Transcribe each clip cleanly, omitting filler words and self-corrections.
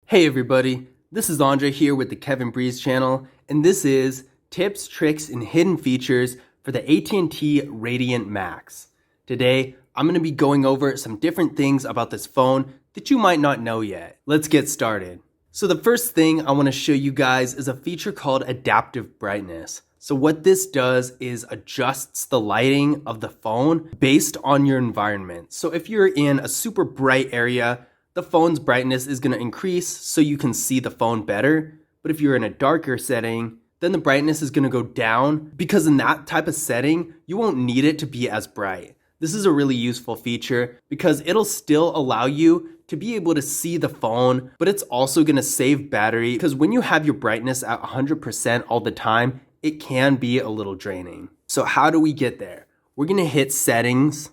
Hey everybody, this is Andre here with the Kevin Breeze channel, and this is tips, tricks, and hidden features for the AT&T Radiant Max. Today, I'm going to be going over some different things about this phone that you might not know yet. Let's get started. So the first thing I want to show you guys is a feature called adaptive brightness. So what this does is adjusts the lighting of the phone based on your environment. So if you're in a super bright area, the phone's brightness is going to increase so you can see the phone better. But if you're in a darker setting, then the brightness is going to go down because in that type of setting, you won't need it to be as bright. This is a really useful feature because it'll still allow you to be able to see the phone, but it's also going to save battery because when you have your brightness at 100% all the time, it can be a little draining. So how do we get there? We're going to hit settings,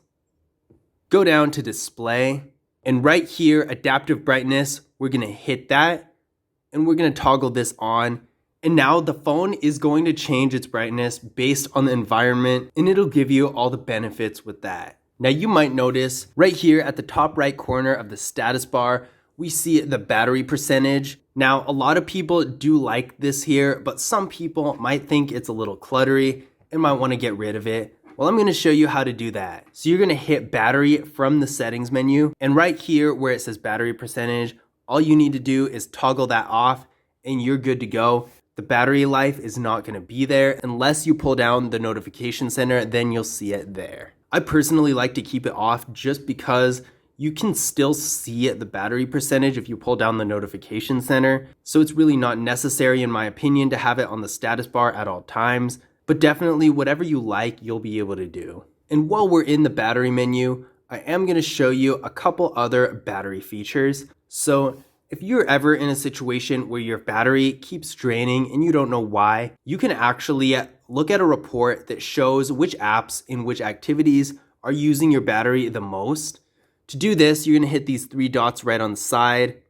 go down to display, and right here, adaptive brightness, we're going to hit that and we're going to toggle this on. And now the phone is going to change its brightness based on the environment and it'll give you all the benefits with that. Now you might notice right here at the top right corner of the status bar, we see the battery percentage. Now a lot of people do like this here, but some people might think it's a little cluttery and might want to get rid of it. Well, I'm going to show you how to do that. So you're going to hit battery from the settings menu. And right here where it says battery percentage, all you need to do is toggle that off and you're good to go. The battery life is not going to be there unless you pull down the notification center, then you'll see it there. I personally like to keep it off just because you can still see the battery percentage if you pull down the notification center. So it's really not necessary in my opinion to have it on the status bar at all times. But definitely whatever you like, you'll be able to do. And while we're in the battery menu, I am going to show you a couple other battery features. So if you're ever in a situation where your battery keeps draining and you don't know why, you can actually look at a report that shows which apps and which activities are using your battery the most. To do this, you're going to hit these three dots right on the side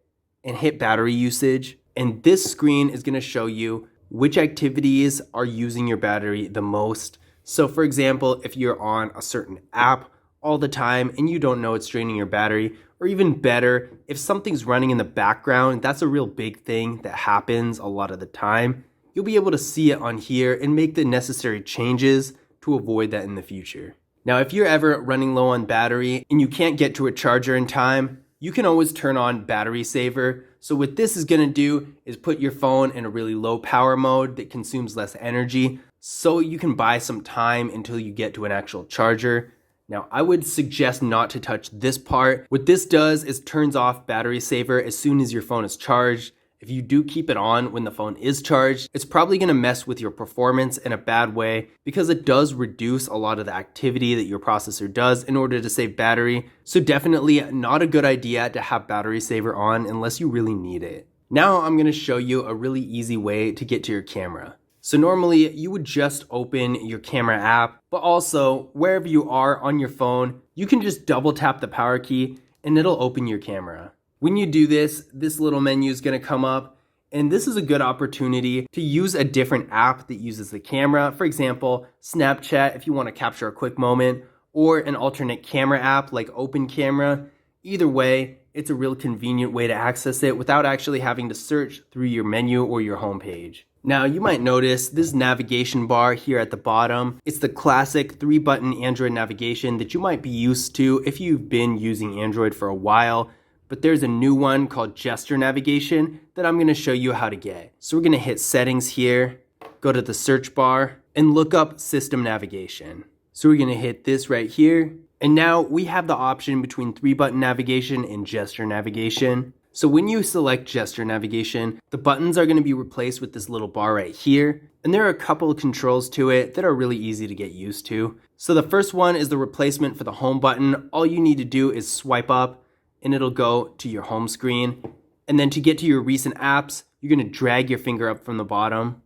and hit battery usage. And this screen is going to show you which activities are using your battery the most. So for example, if you're on a certain app all the time and you don't know it's draining your battery, or even better, if something's running in the background, that's a real big thing that happens a lot of the time. You'll be able to see it on here and make the necessary changes to avoid that in the future. Now, if you're ever running low on battery and you can't get to a charger in time, you can always turn on battery saver. So what this is going to do is put your phone in a really low power mode that consumes less energy so you can buy some time until you get to an actual charger. Now, I would suggest not to touch this part. What this does is turns off battery saver as soon as your phone is charged. If you do keep it on when the phone is charged, it's probably going to mess with your performance in a bad way because it does reduce a lot of the activity that your processor does in order to save battery. So definitely not a good idea to have battery saver on unless you really need it. Now I'm going to show you a really easy way to get to your camera. So normally you would just open your camera app, but also wherever you are on your phone, you can just double tap the power key and it'll open your camera. When you do this, this little menu is going to come up, and this is a good opportunity to use a different app that uses the camera. For example, Snapchat if you want to capture a quick moment, or an alternate camera app like Open Camera. Either way, it's a real convenient way to access it without actually having to search through your menu or your home page. Now you might notice this navigation bar here at the bottom. It's the classic 3-button Android navigation that you might be used to if you've been using Android for a while. But there's a new one called gesture navigation that I'm going to show you how to get. So we're going to hit settings here, go to the search bar and look up system navigation. So we're going to hit this right here. And now we have the option between 3-button navigation and gesture navigation. So when you select gesture navigation, the buttons are going to be replaced with this little bar right here. And there are a couple of controls to it that are really easy to get used to. So the first one is the replacement for the home button. All you need to do is swipe up and it'll go to your home screen. And then to get to your recent apps, you're going to drag your finger up from the bottom.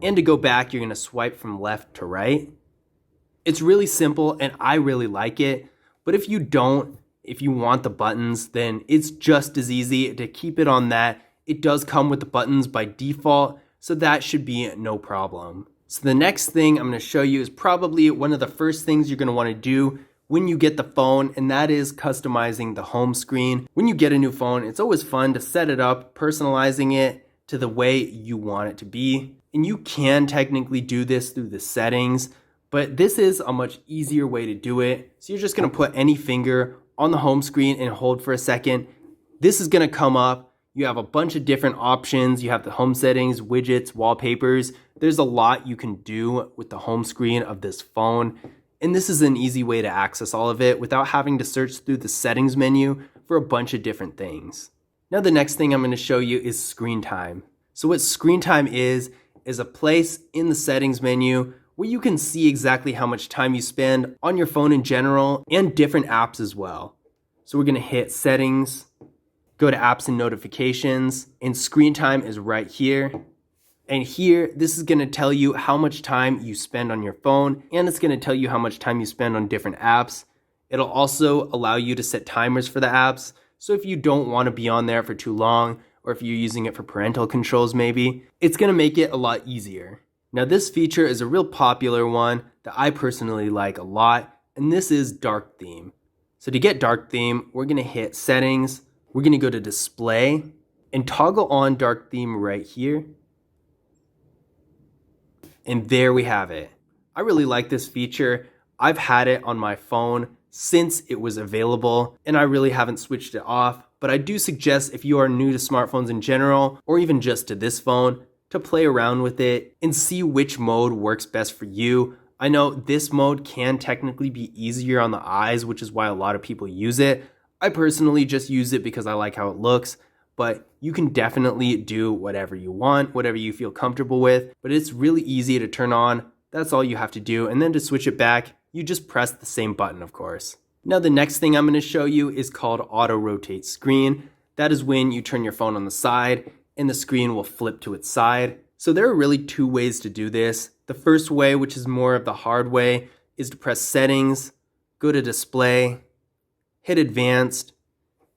And to go back, you're going to swipe from left to right. It's really simple and I really like it. But if you don't, if you want the buttons, then it's just as easy to keep it on that. It does come with the buttons by default, so that should be no problem. So the next thing I'm going to show you is probably one of the first things you're going to want to do when you get the phone, and that is customizing the home screen. When you get a new phone, it's always fun to set it up, personalizing it to the way you want it to be. And you can technically do this through the settings, but this is a much easier way to do it. So you're just gonna put any finger on the home screen and hold for a second. This is gonna come up. You have a bunch of different options. You have the home settings, widgets, wallpapers. There's a lot you can do with the home screen of this phone. And this is an easy way to access all of it without having to search through the settings menu for a bunch of different things. Now the next thing I'm going to show you is screen time. So what screen time is a place in the settings menu where you can see exactly how much time you spend on your phone in general and different apps as well. So we're going to hit settings, go to apps and notifications, and screen time is right here. And here, this is gonna tell you how much time you spend on your phone, and it's gonna tell you how much time you spend on different apps. It'll also allow you to set timers for the apps. So if you don't wanna be on there for too long, or if you're using it for parental controls maybe, it's gonna make it a lot easier. Now this feature is a real popular one that I personally like a lot, and this is dark theme. So to get dark theme, we're gonna hit settings, we're gonna go to display, and toggle on dark theme right here. And there we have it. I really like this feature. I've had it on my phone since it was available, and I really haven't switched it off. But I do suggest if you are new to smartphones in general, or even just to this phone, to play around with it and see which mode works best for you. I know this mode can technically be easier on the eyes, which is why a lot of people use it. I personally just use it because I like how it looks. But you can definitely do whatever you want, whatever you feel comfortable with, but it's really easy to turn on. That's all you have to do. And then to switch it back, you just press the same button, of course. Now the next thing I'm going to show you is called Autorotate Screen. That is when you turn your phone on the side and the screen will flip to its side. So there are really two ways to do this. The first way, which is more of the hard way, is to press settings, go to display, hit advanced,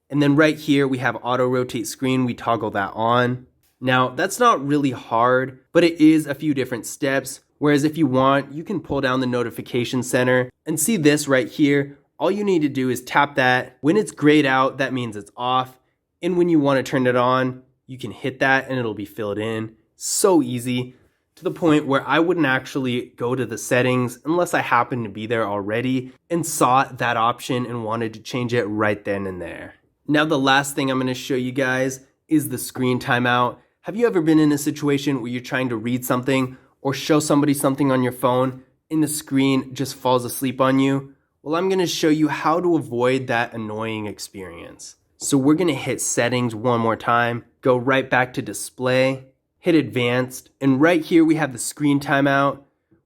and then right here we have auto rotate screen, we toggle that on. Now that's not really hard, but it is a few different steps. Whereas if you want, you can pull down the notification center and see this right here. All you need to do is tap that. When it's grayed out, that means it's off. And when you want to turn it on, you can hit that and it'll be filled in. So easy, to the point where I wouldn't actually go to the settings unless I happened to be there already and saw that option and wanted to change it right then and there. Now the last thing I'm going to show you guys is the screen timeout. Have you ever been in a situation where you're trying to read something or show somebody something on your phone and the screen just falls asleep on you? Well, I'm going to show you how to avoid that annoying experience. So we're going to hit settings one more time, go right back to display, hit advanced, and right here we have the screen timeout.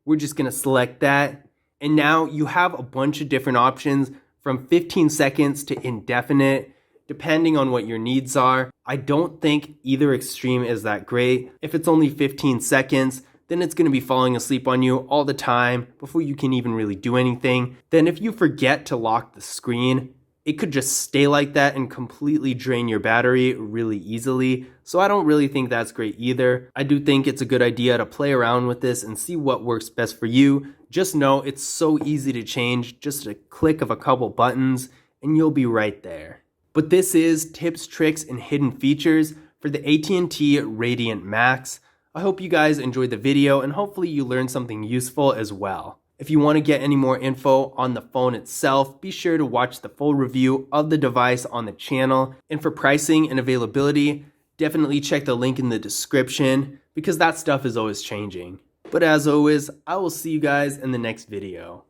We're just going to select that. And now you have a bunch of different options from 15 seconds to indefinite, depending on what your needs are. I don't think either extreme is that great. If it's only 15 seconds, then it's going to be falling asleep on you all the time before you can even really do anything. Then if you forget to lock the screen, it could just stay like that and completely drain your battery really easily. So I don't really think that's great either. I do think it's a good idea to play around with this and see what works best for you. Just know it's so easy to change, just a click of a couple buttons and you'll be right there. But this is tips, tricks, and hidden features for the AT&T Radiant Max. I hope you guys enjoyed the video and hopefully you learned something useful as well. If you want to get any more info on the phone itself, be sure to watch the full review of the device on the channel. And for pricing and availability, definitely check the link in the description because that stuff is always changing. But as always, I will see you guys in the next video.